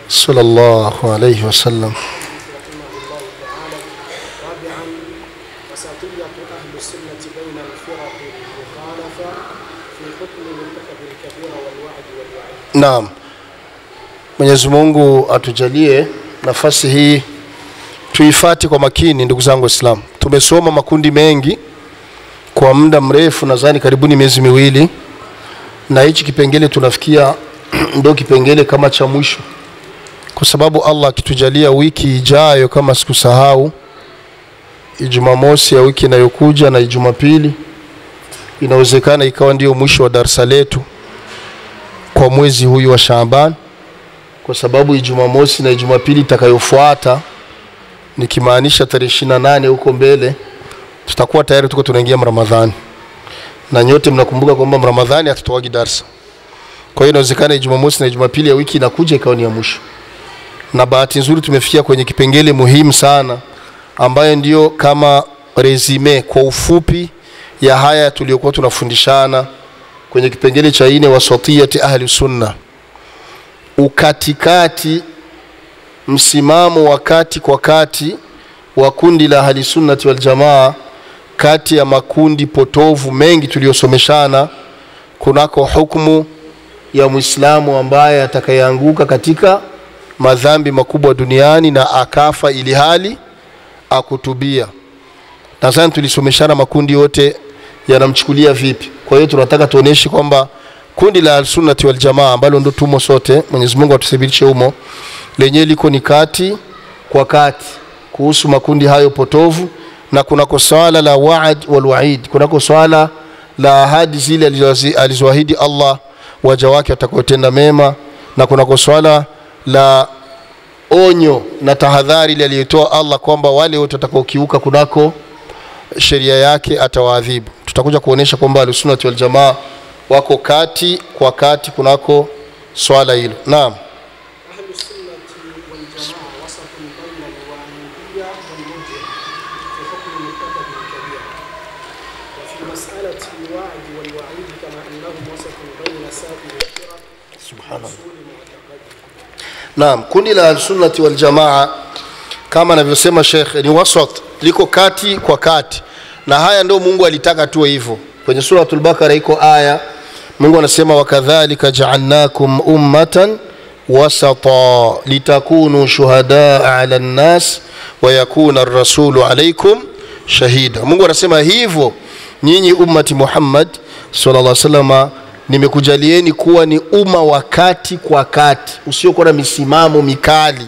صلى الله عليه وسلم. Naam. Mwenyezi Mungu atujalie nafasi hii tuifati kwa makini. Ndugu zangu Waislamu, tumesoma makundi mengi kwa muda mrefu, nadhani karibuni miezi miwili, na hichi kipengele tunafikia ndio kipengele kama cha mwisho, kwa sababu Allah akitujalia wiki ijayo kama sikusahau, Jumamosi ya wiki inayokuja na Jumapili, inawezekana ikawa ndio mwisho wa darasa letu kwa mwezi huu wa Shaaban, kwa sababu Jumamosi na Jumapili itakayofuata, nikimaanisha tarehe 28 huko mbele, tutakuwa tayari tuko tunaingia Ramadhani. Na nyote mnakumbuka kwamba Ramadhani hatutowagi darasa. Kwa hiyo inawezekana Jumamosi na Jumapili ya wiki inakuja ikawa ni ya mwisho. Na bahati nzuri tumefikia kwenye kipengele muhimu sana, ambayo ndio kama resume kwa ufupi ya haya tuliyokuwa tunafundishana kwenye kipengele cha 4, wasatiyati ahli sunna. Ukatikati, msimamo wakati kwa kati wa kundi la ahli sunnati wal jamaa, kati ya makundi potovu mengi tuliyosomeshana, kunako hukumu ya Muislamu ambaye atakayeanguka katika madhambi makubwa duniani na akafa ili hali akutubia. Na sasa tulisomeshana makundi yote yanamchukulia vipi. Kwa hiyo tunataka tuoneshe kwamba kundi la al-sunnati wal jamaa ambalo ndo tumo sote, Mwenyezi Mungu atusabirishe humo, lenye liko ni kati kwa kati kuhusu makundi hayo potovu. Na kunako swala la wa'd wal wa'id, kunako swala la ahadi zile alizoahidi Allah waja wake atakayotenda mema, na kunako swala la onyo na tahadhari ile aliyotoa Allah kwamba wale wote watakaokiuka kunako sheria yake atawaadhibu. Tutakuja kuonesha kwamba al-sunnah wal jamaa wako kati kwa kati kunako swala hilo. Naam. Naam, kundi la al-sunnati wal jamaa kama anavyosema Sheikh ni wasat, liko kati kwa kati. Na haya ndio Mungu alitaka tuwe hivyo. Kwenye suratul Baqara iko aya Mungu anasema wakadhalika ja'alnakum ummatan wasata litakunu shuhadaa 'ala an-nas wa yakuna ar-rasulu 'alaykum shahida. Mungu anasema hivyo nyinyi ummati Muhammad sallallahu alaihi wasallam nimekujalieni kuwa ni umma wakati kwa kati, usiokuwa na misimamo mikali,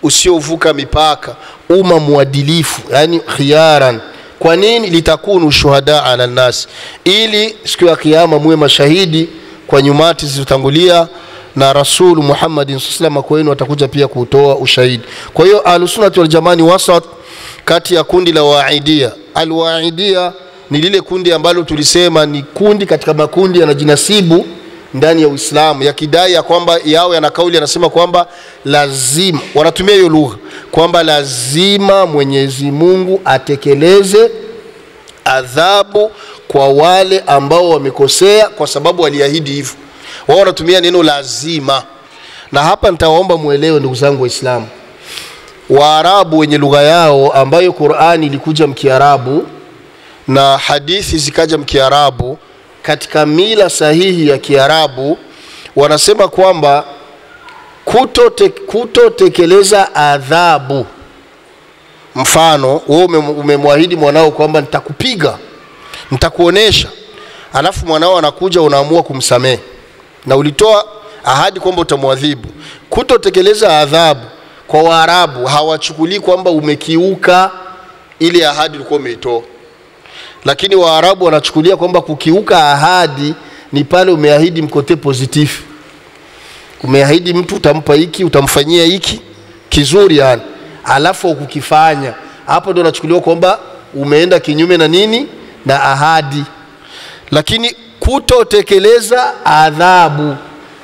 usiovuka mipaka, umma muadilifu, yani khiyaran. Kwa nini? Litakunu shuhada ala nas, ili siku ya kiyama muwe mashahidi kwa nyumati zilizotangulia, na Rasul Muhammad sallallahu alaihi wasallam kwenu atakuja pia kutoa ushahidi. Kwa hiyo al-sunnah wal jamaa ni wasat kati ya kundi la wa'idiyya. Al-wa'idiyya ni lile kundi ambalo tulisema ni kundi katika makundi yanajinasibu ndani ya Uislamu, yakidai ya kwamba yao yana kauli yanasema kwamba lazima, wanatumia hiyo lugha kwamba lazima Mwenyezi Mungu atekeleze adhabu kwa wale ambao wamekosea kwa sababu waliahidi hivyo. Wao wanatumia neno lazima. Na hapa nitawaomba muelewe ndugu zangu Waislamu, Waarabu wenye lugha yao ambayo Qur'ani ilikuja mkiarabu na hadithi zikaja mkiarabu, katika mila sahihi ya Kiarabu wanasema kwamba kutotekeleza adhabu, mfano wewe umemwahidi mwanao kwamba nitakupiga, nitakuonesha, alafu mwanao anakuja unaamua kumsamehe na ulitoa ahadi kwamba utamwadhibu. Kutotekeleza adhabu kwa Waarabu hawachukuli kwamba umekiuka ile ahadi ulikuwa umeitoa, lakini Waarabu wanachukulia kwamba kukiuka ahadi ni pale umeahidi mkote positif. Umeahidi mtu utampa hiki, utamfanyia hiki kizuri yani, alafu ukukifanya, hapo ndio unachukuliwa kwamba umeenda kinyume na nini? Na ahadi. Lakini kutotekeleza adhabu,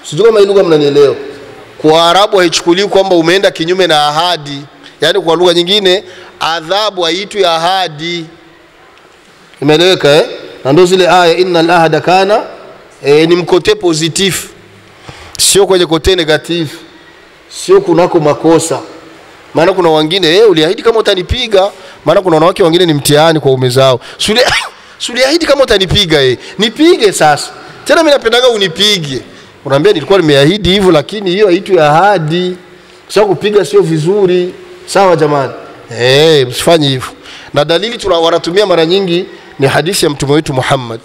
sijui kama hilo mnanielewa. Kwa Arabu haichukuliwi kwamba umeenda kinyume na ahadi. Yaani kwa lugha nyingine adhabu haitwi ahadi. Imeeleweka Na ndio zile aya innal ahada kana ni mkote positif. Sio kwenye kote negative. Sio kunako makosa. Maana kuna wengine uliahidi kama utanipiga, maana kuna wanawake wengine ni mtihani kwa ume zao. Uliahidi kama utanipiga nipige sasa. Tena mimi napendaga unipige. Unaambia nilikuwa nimeahidi hivyo lakini hiyo haitwi ahadi. Sio kupiga sio vizuri. Sawa jamani? Msifanye hivyo. Na dalili wanatumia mara nyingi ni hadithi ya mtume wetu Muhammad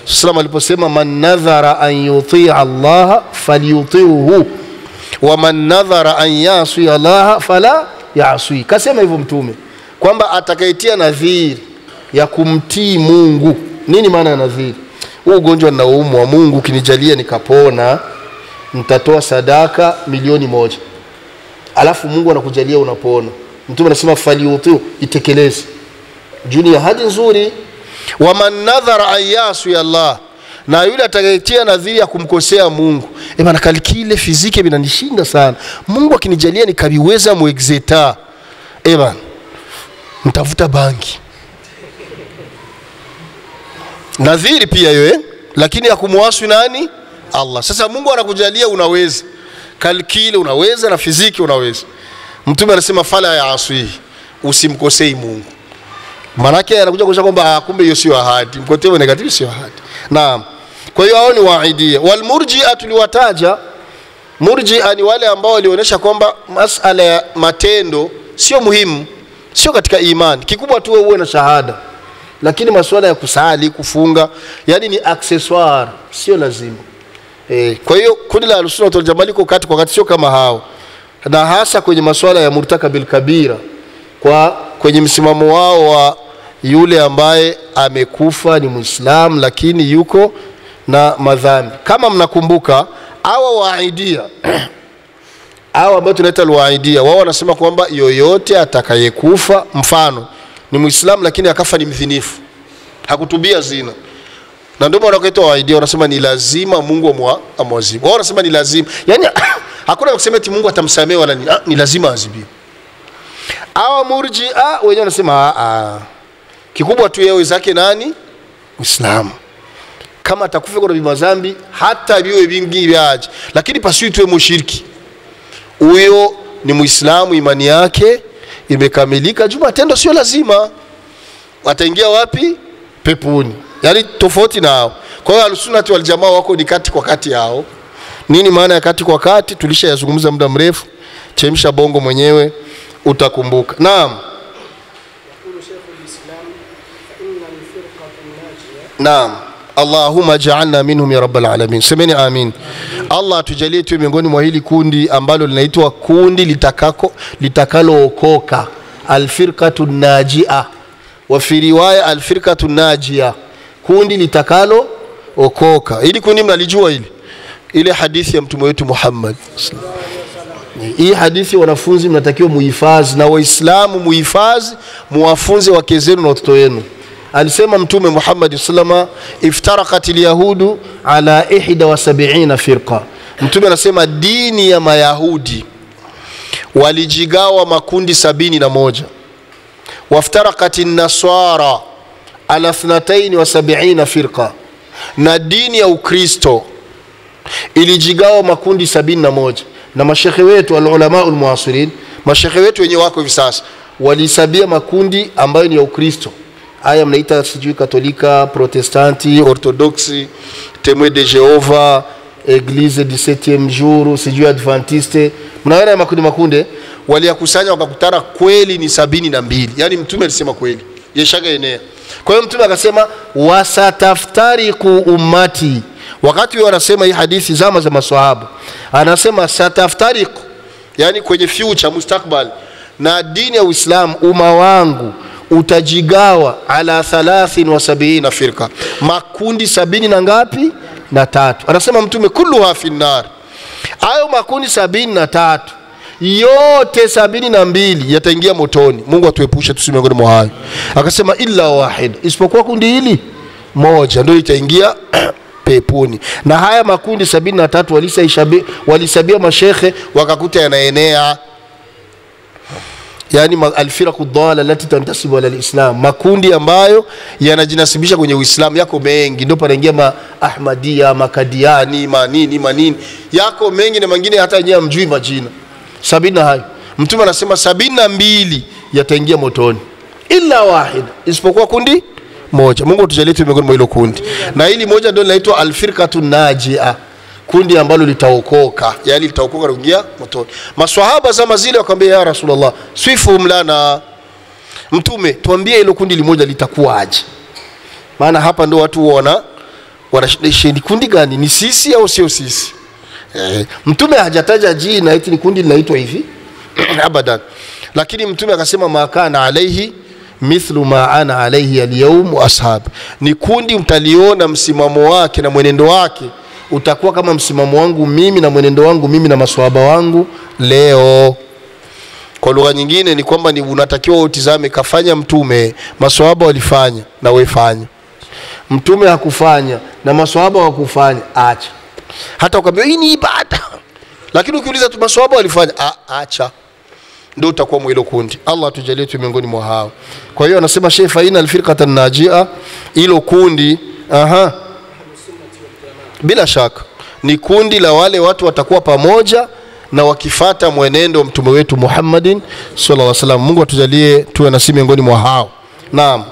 sallallahu aliposema man nadhara an yuti Allah falyuti'hu wa man nadhara an yasi Allah fala yasi. Kasema hivyo mtume kwamba atakayetia nadhiri ya kumtii Mungu. Nini maana ya nadhiri? Huu ugonjwa ninaoumwa, Mungu kinijalia nikapona, nitatoa sadaka 1,000,000. Alafu Mungu anakujalia unapona. Mtume anasema falyuti'hu, itekeleze. Juni ahadi nzuri. Wa man nadhara an yasi Allah, na yule atakayetia nadhiri ya kumkosea Mungu. Bana kalikile fiziki binanishinda sana. Mungu akinijalia nikabiweza muexeta. Bana mtavuta bangi. Nadhiri pia hiyo lakini ya kumwasi nani? Allah. Sasa Mungu anakujalia unaweza. Kalikile unaweza na fiziki unaweza. Mtume anasema fala yaasi, usimkosei Mungu. Manake anakuja kusema kwamba kumbe hiyo sio ahadi. Mkotewe negative sio ahadi. Naam. Kwa hiyo hao ni waidia. Wal murji'a tuliwataja. Murji'a ni wale ambao walionyesha kwamba masala ya matendo sio muhimu, sio katika imani. Kikubwa tu uwe na shahada. Lakini masuala ya kusali, kufunga, yani ni accessoire, sio lazima. Kwa hiyo kundi la Ahlus-Sunnah wal Jamaa liko kati kwa kati, sio kama hao. Na hasa kwenye masuala ya murtakabil kabira, kwenye msimamo wao wa yule ambaye amekufa ni Muislam lakini yuko na madhambi. Kama mnakumbuka hawa waidia hawa ambao tunaita alwaidia, wao wanasema kwamba yoyote atakayekufa, mfano ni Muislam lakini akafa ni mdhinifu, hakutubia zina, na ndio maana wakaitwa waidia, wanasema ni lazima Mungu amwazibu. Wao wanasema ni lazima, yani hakuna kusema eti Mungu atamsamehe wala ni lazima azibiwe. Hawa murji'a wenyewe wanasema kikubwa tu yeye zake nani? Muislamu. Kama atakufa kwa madhambi hata biwe vingi vyaje, lakini pasiwe tuwe mushiriki. Huyo ni Muislamu, imani yake imekamilika, juma tendo sio lazima. Wataingia wapi? Peponi. Yani tofauti nao. Kwa hiyo Ahlus-Sunnah wal Jamaa wako ni kati kwa kati yao. Nini maana ya kati kwa kati? Tulishayazungumza muda mrefu. Chemsha bongo mwenyewe utakumbuka. Naam. Naam. Allahumma ja'alna minhum ya rabbal alamin. Semeni amin. Allah tujalie tu miongoni mwa hili kundi ambalo linaitwa kundi litakalookoka, alfirqatu najia, wa fi riwaya alfirqatu najia, kundi litakalookoka. Hili kundi mnalijua hili? Ile hadithi ya mtume wetu Muhammad. Hii hadithi wanafunzi mnatakiwa muhifadhi, na Waislamu muhifadhi, muwafunze wake zenu na watoto wenu. Alisema mtume Muhammad sallama iftaraqat alyahudu ala 71 firqa. Mtume anasema dini ya Mayahudi walijigawa makundi 71. Waftaraqat an-nasara ala 72 firqa. Na dini ya Ukristo ilijigawa makundi 71. Na mashekhe wetu al-ulama al-muasirin, mashekhe wetu wenyewe wako hivi sasa, walisabia makundi ambayo ni ya Ukristo. Haya mnaita sijui Katolika, Protestanti, Orthodoxi, Témoins de Jéhovah, Église du 7e jour, sijui Adventiste. Mnaona makundi waliyakusanya wakakutana kweli ni 72. Yani mtume alisema kweli. Yeshaga enea. Kwa hiyo mtume akasema wasataftariqu ummati. Wakati wanasema hii hadithi zama za maswahaba, anasema sataftariqu, yani kwenye future, mustakbal, na dini ya Uislamu umma wangu utajigawa ala 73 firqa, makundi 70 na ngapi? Na 3. Anasema mtume kulluha fi nar. Hayo makundi 73 yote 72 yataingia motoni. Mungu atuepushe tusime miongoni mwa hayo. Akasema illa wahid, isipokuwa kundi hili moja ndio litaingia peponi. Na haya makundi 73 walisabia mashekhe wakakuta yanaenea, yani alfiraqu dhalla lati tantasibu ala alislam, makundi ambayo yanajinasibisha kwenye Uislamu yako mengi. Ndio panaingia Ahmadiyya, Makadiani, manini yako mengi, na mengine hata yenyewe mjui majina. 70 hayo Mtume anasema 72 yataingia motoni illa wahid, isipokuwa kundi moja. Mungu tujalie tu miongoni mwa hilo kundi. Na hili moja ndio linaitwa alfirqatu najia, kundi ambalo litaokoka, yani litaokoka kuingia motoni. Maswahaba zama zile wakamwambia ya Rasulullah, swifu mlana, Mtume tuambie hilo kundi limoja litakuwa aje, maana hapa ndio watu wanashindi kundi gani, ni sisi au sio sisi? Mtume hajataja jina eti ni kundi linaitwa hivi abadan, lakini Mtume akasema makana alaihi mithlu ma ana alaihi alyawm wa ashab, ni kundi mtaliona msimamo wake na mwenendo wake utakuwa kama msimamo wangu mimi na mwenendo wangu mimi na maswahaba wangu leo. Kwa lugha nyingine ni kwamba ni unatakiwa utizame, kafanya Mtume, maswahaba walifanya, na wewe fanya. Mtume hakufanya na maswahaba wakufanya, acha. Hata ukaambia hii ni ibada, lakini ukiuliza tu maswahaba walifanya, acha, ndio utakuwa mwilo kundi. Allah tujalie tu miongoni mwa hao. Kwa hiyo anasema Sheikh Faina alfirqatan najia, ilo kundi bila shaka ni kundi la wale watu watakuwa pamoja na wakifata mwenendo mtume wetu Muhammadin sallallahu alaihi wasallam. Mungu atujalie tuwe nasi miongoni mwa hao. Naam,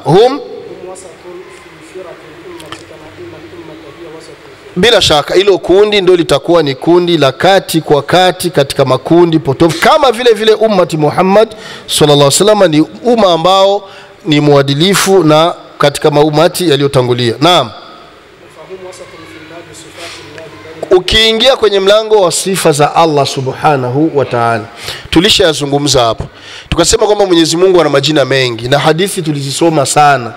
bila shaka ilo kundi ndio litakuwa ni kundi la kati kwa kati katika makundi potofu, kama vile ummati Muhammad sallallahu alaihi wasallam ni umma ambao ni muadilifu na katika maumati yaliyotangulia. Naam, ukiingia kwenye mlango wa sifa za Allah subhanahu wa ta'ala, tulishazungumza hapo tukasema kwamba Mwenyezi Mungu ana majina mengi, na hadithi tulizisoma sana,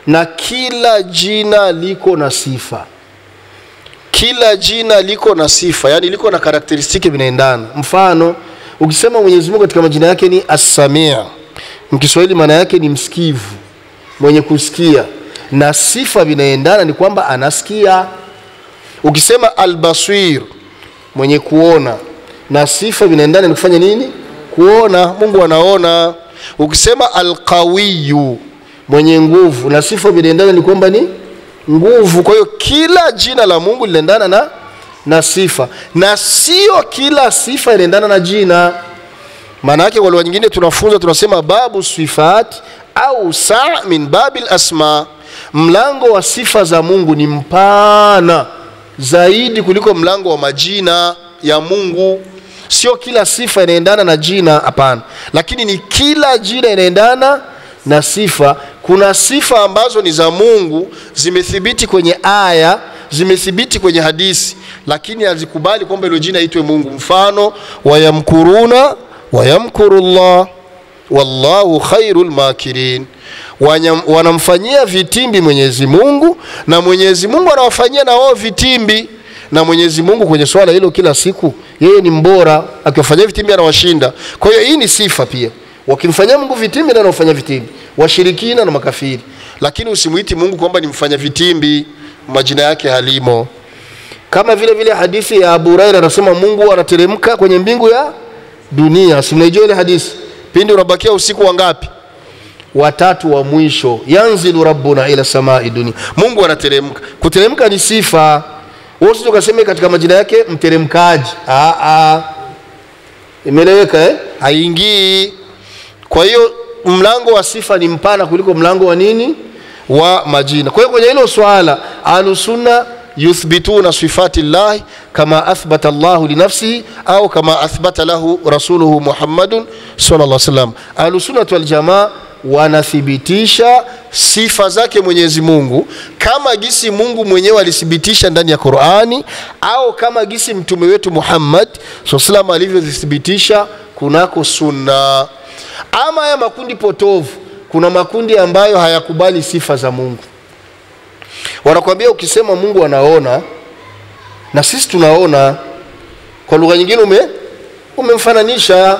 na kila jina liko na sifa. Kila jina liko na sifa, yani liko na karakteristiki vinaendana. Mfano, ukisema Mwenyezi Mungu katika majina yake ni As-Sami', mkiswahili maana yake ni msikivu, mwenye kusikia, na sifa vinaendana, ni kwamba anasikia. Ukisema Al-Basir, mwenye kuona, na sifa vinaendana, ni kufanya nini? Kuona. Mungu anaona. Ukisema Al-Qawiyyu, mwenye nguvu, na sifa vinaendana, ni kwamba ni nguvu. Kwa hiyo kila jina la Mungu linaendana na sifa, na sio kila sifa inaendana na jina. Maana yake kwa lugha nyingine tunafunza, tunasema babu sifat au sa' min babil asma, mlango wa sifa za Mungu ni mpana zaidi kuliko mlango wa majina ya Mungu. Sio kila sifa inaendana na jina, hapana, lakini ni kila jina inaendana na sifa. Kuna sifa ambazo ni za Mungu, zimethibiti kwenye aya, zimethibiti kwenye hadithi, lakini hazikubali kwamba hilo jina itwe Mungu. Mfano, wayamkuruna wayamkurullah wallahu khairul makirin, wanamfanyia vitimbi Mwenyezi Mungu, na Mwenyezi Mungu anawafanyia na wao vitimbi. Na Mwenyezi Mungu kwenye swala hilo kila siku yeye ni mbora, akiwafanyia vitimbi anawashinda. Kwa hiyo hii ni sifa pia, wakimfanyia Mungu vitimbi na anawafanyia vitimbi washirikina na makafiri. Lakini usimuiti Mungu kwamba ni mfanya vitimbi, majina yake halimo. Kama vile hadithi ya Abu Hurairah anasema Mungu anateremka kwenye mbingu ya dunia. Si mnaijua ile hadithi? Pindi unabakia usiku wangapi? Watatu wa mwisho, yanzilu rabbuna ila samai dunia, Mungu anateremka. Kuteremka ni sifa. Wewe usije ukasema katika majina yake mteremkaji. Imeleweka haingii. Kwa hiyo mlango wa sifa ni mpana kuliko mlango wa nini? Wa majina. Kwa hiyo kwenye hilo swala Ahlusunna yuthbituna sifati Allah kama athbata Allah li nafsihi au kama athbata lahu rasuluhu Muhammadun sallallahu alaihi wasallam. Ahlusunna wal jamaa wanathibitisha sifa zake Mwenyezi Mungu kama gisi Mungu mwenyewe alithibitisha ndani ya Qur'ani, au kama gisi mtume wetu Muhammad sallallahu alaihi wasallam alivyothibitisha kunako sunna. Ama ya makundi potovu, kuna makundi ambayo hayakubali sifa za Mungu. Wanakuambia ukisema Mungu anaona na sisi tunaona, kwa lugha nyingine umemfananisha.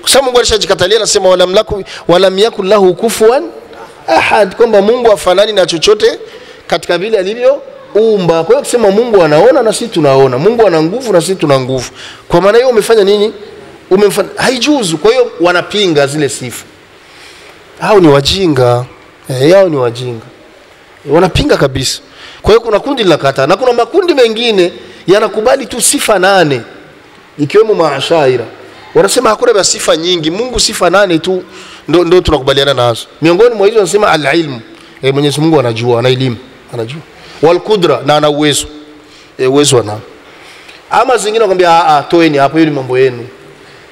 Kwa sababu Mungu alishajikatalia, anasema walam yakul lahu kufuwan ahad, kwamba Mungu hafanani na chochote katika vile alivyo kaumba. Kwa hiyo kusema Mungu anaona na sisi tunaona, Mungu ana nguvu na sisi tuna nguvu, kwa maana hiyo umefanya nini? Umemfanya, haijuzu. Kwa hiyo wanapinga zile sifa. Hao ni wajinga. Hao ni wajinga. Wanapinga kabisa. Kwa hiyo kuna kundi linakataa, na kuna makundi mengine yanakubali tu sifa 8, ikiwemo Maashaira. Wanasema hakuna sifa nyingi, Mungu sifa 8 tu ndio tunakubaliana nazo. Miongoni mwa hizo wanasema al-ilm. Mwenyezi Mungu anajua, ana elimu, anajua. Wal qudra, na ana uwezo. Uwezo ana. Ama zingine wanakuambia toeni hapo, hiyo ni mambo yenu.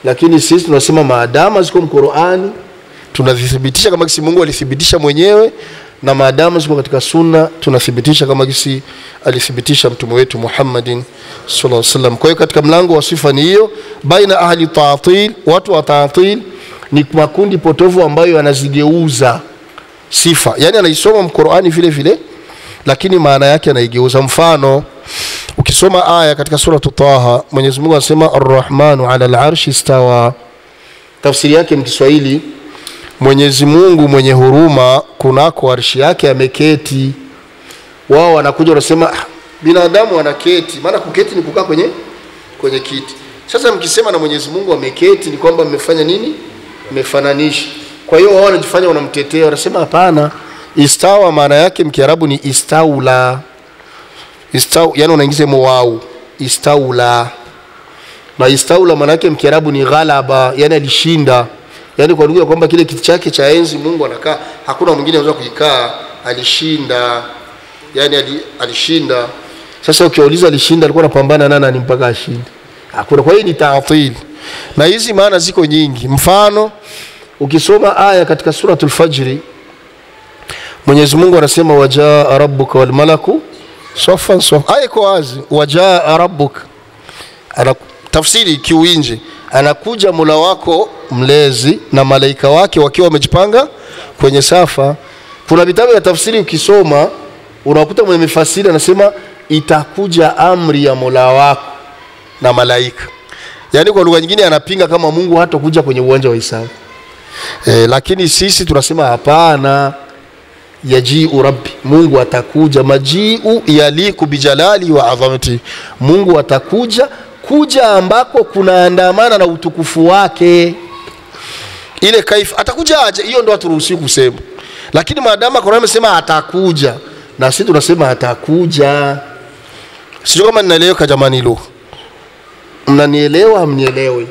Lakini sisi tunasema maadama ziko Qur'ani, tunadhibitisha kama kisi Mungu alithibitisha mwenyewe, na maadamu ziko katika sunna tunathibitisha kama kisi alithibitisha mtume wetu Muhammadin sallallahu alaihi wasallam. Kwa hiyo katika mlango wa sifa ni hiyo, baina ahli ta'til, watu wa ta'til ni makundi potovu ambayo yanazigeuza sifa. Yani anaisoma Qur'ani vile vile, lakini maana yake anaigeuza. Mfano, ukisoma aya katika sura Taha, Mwenyezi Mungu anasema Ar-Rahmanu 'ala al-'arshi istawa. Tafsiri yake Kiswahili, Mwenyezi Mungu mwenye huruma kunako arshi yake ameketi. Wao wanakuja wanasema binadamu anaketi, maana kuketi ni kukaa kwenye kiti. Sasa mkisema na Mwenyezi Mungu ameketi ni kwamba mmefanya nini? Mmefananisha. Kwa hiyo wao wanajifanya wanamtetea, wanasema hapana, istawa maana yake mkiarabu ni istaula. Yani unaingiza wao, istaula. Na istaula maana yake mkiarabu ni ghalaba, yani alishinda. Yani kwa lugha kwamba kile kiti chake cha enzi Mungu anakaa, hakuna mwingine anaweza kuikaa, alishinda. Yani alishinda. Sasa ukiuliza alishinda alikuwa anapambana na nani mpaka ashinde? Hakuna. Kwa hiyo ni ta'til. Na hizi maana ziko nyingi. Mfano, ukisoma aya katika suratul Fajr, Mwenyezi Mungu anasema wajaa rabbuka wal malaku saffan saffan. Aya iko wazi, wajaa rabbuka. Ana tafsiri kiuinje, anakuja Mola wako mlezi na malaika wake wakiwa wamejipanga kwenye safa. Kuna vitabu vya tafsiri ukisoma unakuta mwenye mifasiri anasema itakuja amri ya Mola wako na malaika. Yani kwa lugha nyingine anapinga kama Mungu hatakuja kwenye uwanja wa hisabu. Lakini sisi tunasema hapana, yaji'u rabbi, Mungu atakuja. Maji'u yaliku bijalali wa azamati, Mungu atakuja, kuja ambako kunaandamana na utukufu wake. Ile kaifa atakuja aje, hiyo ndo haturuhusiwi kusema. Lakini maadama Qur'an imesema atakuja, na sisi tunasema atakuja. Sio kama ninaeleweka jamani hilo. Mnanielewa amnielewi?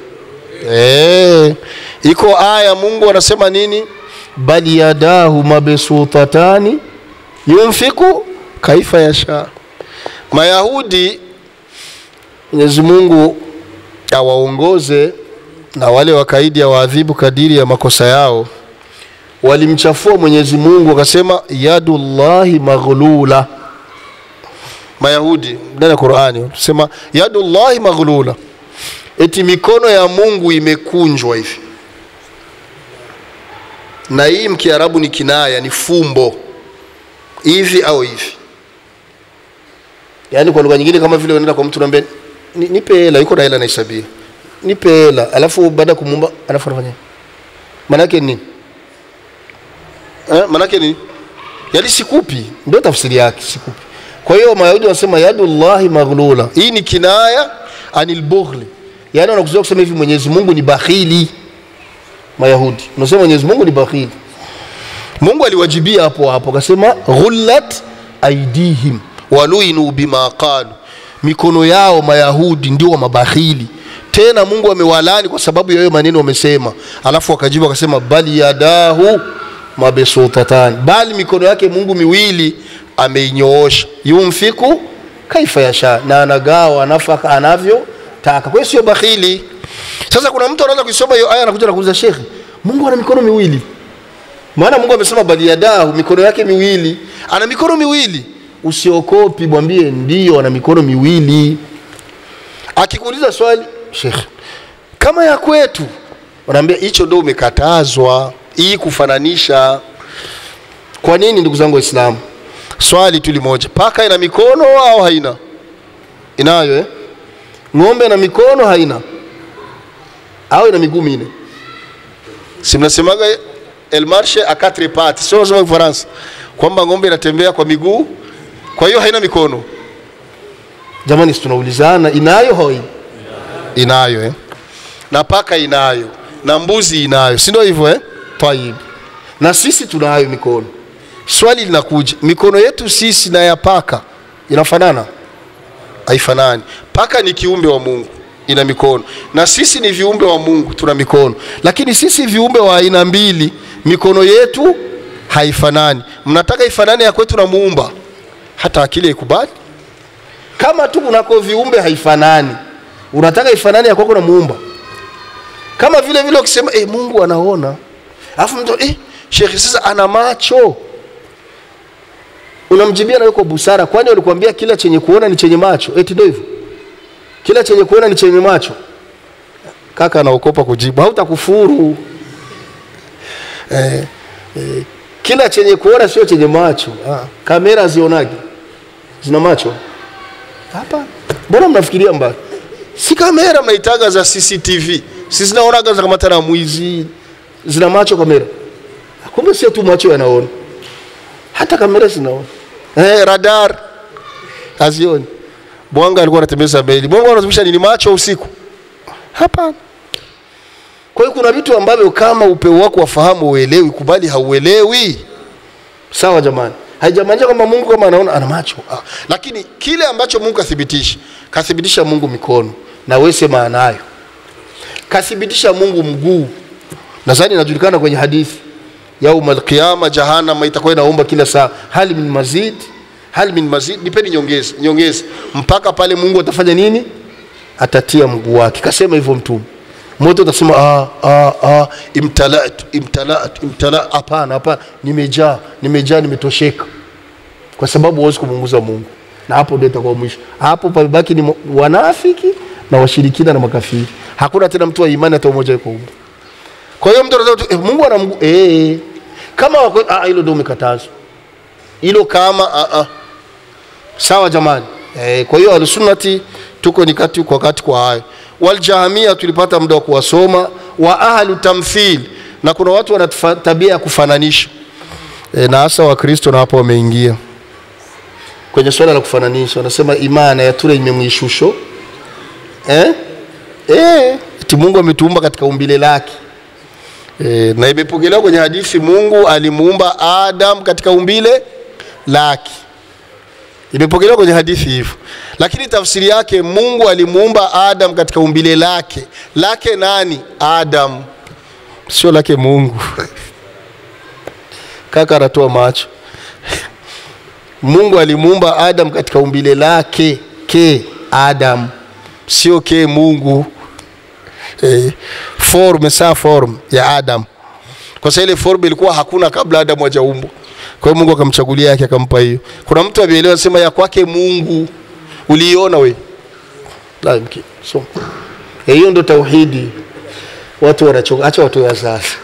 Iko aya Mungu anasema nini? Bali yadahu mabsutatani yunfiku kaifa yasha. Mayahudi, Mwenyezi Mungu awaongoze na wale wakaidi awaadhibu kadiri ya makosa yao, walimchafua Mwenyezi Mungu wakasema yadullahi maghlula. Mayahudi ndani ya Qur'ani sema yadullahi maghlula, eti mikono ya Mungu imekunjwa hivi. Na hii mkiarabu ni kinaya, ni fumbo hivi au hivi. Yani kwa lugha nyingine kama vile unaenda kwa mtu unaambia nipe hela, yuko na hela na hesabia, nipe hela, alafu baada kumumba anafanya maana yake nini? Maana yake nini? Yani sikupi, ndio tafsiri yake, sikupi. Kwa hiyo Mayahudi wanasema yadullahi maghlula, hii ni kinaya anil bughli. Yani wanakusudia kusema hivi Mwenyezi Mungu ni bakhili. Mayahudi wanasema Mwenyezi Mungu ni bakhili. Mungu aliwajibia hapo akasema ghullat aidihim waluinu bima qalu, mikono yao Mayahudi ndio wa mabakhili. Tena Mungu amewalani kwa sababu ya hayo maneno wamesema. Alafu akajibu akasema bali yadahu mabsutatani, bali mikono yake Mungu miwili ameinyoosha, yunfiku kaifa yasha, na anagawa nafaka anavyotaka. Kwa hiyo sio bakhili. Sasa kuna mtu anaanza kusoma hiyo aya anakuja na kuuliza Sheikh, Mungu ana mikono miwili? Maana Mungu amesema bali yadahu, mikono yake miwili. Ana mikono miwili? Usiokopi, mwambie ndio ana mikono miwili. Akikuuliza swali, Sheikh, kama ya kwetu, wanaambia hicho ndio umekatazwa, hii kufananisha. Kwa nini ndugu zangu Waislamu? Swali tu limoja, paka ina mikono au haina? Inayo Ng'ombe ina mikono haina? Au ina miguu minne? Si mnasemaga el marche à quatre pattes, sio kama Faransa, kwamba ng'ombe inatembea kwa miguu, kwa hiyo haina mikono. Jamani, tunaulizana, inayo hoi? Inayo na paka inayo, na mbuzi inayo, si ndio hivyo Tayib. Na sisi tunayo mikono. Swali linakuja, mikono yetu sisi na ya paka inafanana? Haifanani. Paka ni kiumbe wa Mungu, ina mikono, na sisi ni viumbe wa Mungu, tuna mikono. Lakini sisi viumbe wa aina mbili, mikono yetu haifanani. Mnataka ifanane ya kwetu na Muumba? Hata akili ikubali? Kama tu kunako viumbe haifanani, unataka ifanane ya kwako na Muumba? Kama vile vile ukisema Mungu anaona, alafu mtu Sheikh sasa ana macho, unamjibia na yuko busara, kwani walikuambia kila chenye kuona ni chenye macho? Ndio hivyo, kila chenye kuona ni chenye macho? Kaka anaokopa kujibu, hautakufuru. Kila chenye kuona sio chenye macho. Kamera zionagi zina macho? Hapa. Mbona mnafikiria mbaya? Si kamera mnaitaga za CCTV, sisi zinaonaga za kama tena mwizi, zina macho kamera? Kumbe sio tu macho yanaona, hata kamera zinaona. Radar hazioni. Mwanga alikuwa anatembeza meli, mwanga unazungusha nini macho usiku? Hapana. Kwa hiyo kuna vitu ambavyo kama upeo wako wafahamu uelewi, kubali hauelewi. Sawa jamani? Haijamaanisha kwamba Mungu kama anaona ana macho. Lakini kile ambacho Mungu kathibitisha Mungu mikono, na wewe sema anayo. Kathibitisha Mungu mguu. Nadhani inajulikana kwenye hadithi, yaumul qiyama jahannam itakuwa inaomba kila saa, hali min mazid, hali min mazid, nipeni nyongeza. Mpaka pale Mungu atafanya nini? Atatia mguu wake. Kasema hivyo Mtume. Moto utasema imtalat. Hapana, nimejaa, nimetosheka. Kwa sababu huwezi kumunguza Mungu. Na hapo ndio itakuwa mwisho. Hapo pabaki ni wanafiki na washirikina na makafiri. Hakuna tena mtu wa imani hata mmoja yuko huko. Kwa hiyo mtu anataka Mungu ana mguu. Kama hilo ndio umekatazwa. Hilo kama sawa jamani. Kwa hiyo al-sunnati tuko ni kati kwa kati kwa hayo. Wal Jahmiya tulipata muda wa kuwasoma, wa ahlu tamthil, na kuna watu wana tabia ya kufananisha. Na hasa Wakristo na hapo wameingia kwenye swala la kufananisha. Wanasema imani ya ture imemwishusho. Eti Mungu ametuumba katika umbile lake. Na imepokelewa kwenye hadithi Mungu alimuumba Adam katika umbile lake. Imepokelewa kwenye hadithi hivyo. Lakini tafsiri yake Mungu alimuumba Adam katika umbile lake. Lake nani? Adam. Sio lake Mungu. Kaka anatoa macho. Mungu alimuumba Adam katika umbile lake, Adam. Sio Mungu. Form ya Adam. Kwa sababu ile form ilikuwa hakuna kabla Adam hajaumbwa. Kwa hiyo Mungu akamchagulia yake akampa hiyo. Kuna mtu ameelewa sema ya kwake Mungu. Uliona wewe? La mki. So. Hiyo ndio tauhidi. Watu wanachoka, acha watu ya sasa.